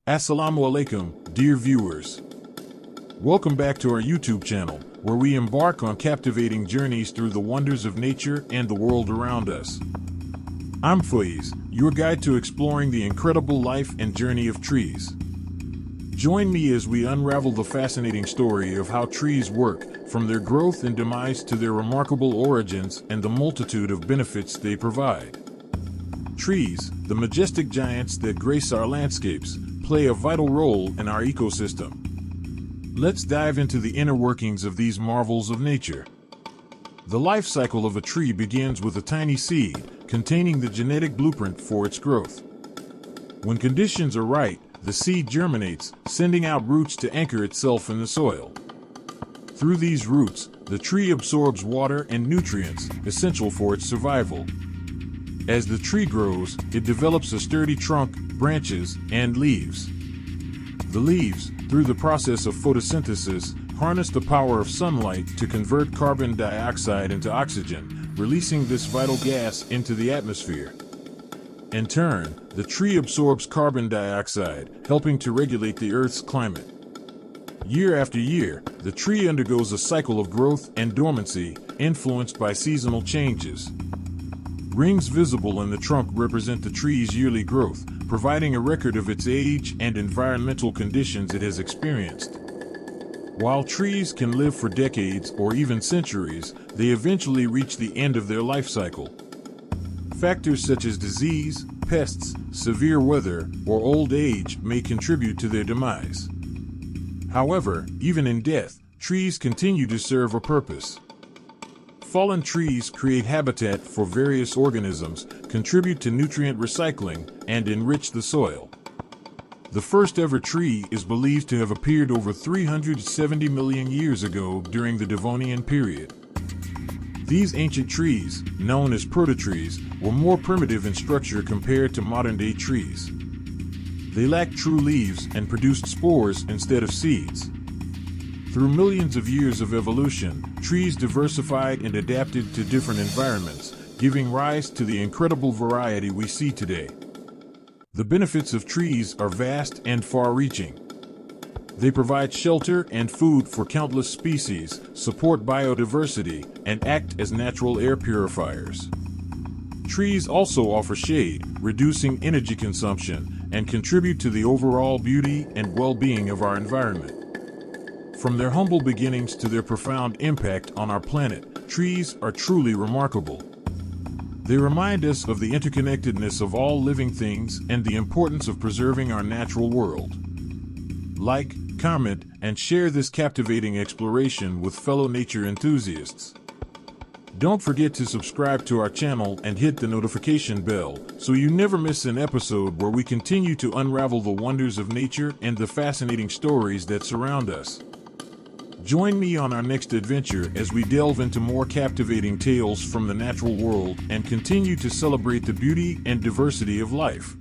Assalamu alaikum, dear viewers. Welcome back to our YouTube channel, where we embark on captivating journeys through the wonders of nature and the world around us. I'm Faiz, your guide to exploring the incredible life and journey of trees. Join me as we unravel the fascinating story of how trees work, from their growth and demise to their remarkable origins and the multitude of benefits they provide. Trees, the majestic giants that grace our landscapes, play a vital role in our ecosystem. Let's dive into the inner workings of these marvels of nature. The life cycle of a tree begins with a tiny seed, containing the genetic blueprint for its growth. When conditions are right, the seed germinates, sending out roots to anchor itself in the soil. Through these roots, the tree absorbs water and nutrients, essential for its survival. As the tree grows, it develops a sturdy trunk, branches, and leaves. The leaves, through the process of photosynthesis, harness the power of sunlight to convert carbon dioxide into oxygen, releasing this vital gas into the atmosphere. In turn, the tree absorbs carbon dioxide, helping to regulate the Earth's climate. Year after year, the tree undergoes a cycle of growth and dormancy, influenced by seasonal changes. Rings visible in the trunk represent the tree's yearly growth, providing a record of its age and environmental conditions it has experienced. While trees can live for decades or even centuries, they eventually reach the end of their life cycle. Factors such as disease, pests, severe weather, or old age may contribute to their demise. However, even in death, trees continue to serve a purpose. Fallen trees create habitat for various organisms, contribute to nutrient recycling, and enrich the soil. The first ever tree is believed to have appeared over 370 million years ago during the Devonian period. These ancient trees, known as proto-trees, were more primitive in structure compared to modern-day trees. They lacked true leaves and produced spores instead of seeds. Through millions of years of evolution, trees diversified and adapted to different environments, giving rise to the incredible variety we see today. The benefits of trees are vast and far-reaching. They provide shelter and food for countless species, support biodiversity, and act as natural air purifiers. Trees also offer shade, reducing energy consumption, and contribute to the overall beauty and well-being of our environment. From their humble beginnings to their profound impact on our planet, trees are truly remarkable. They remind us of the interconnectedness of all living things and the importance of preserving our natural world. Like, comment, and share this captivating exploration with fellow nature enthusiasts. Don't forget to subscribe to our channel and hit the notification bell so you never miss an episode where we continue to unravel the wonders of nature and the fascinating stories that surround us. Join me on our next adventure as we delve into more captivating tales from the natural world and continue to celebrate the beauty and diversity of life.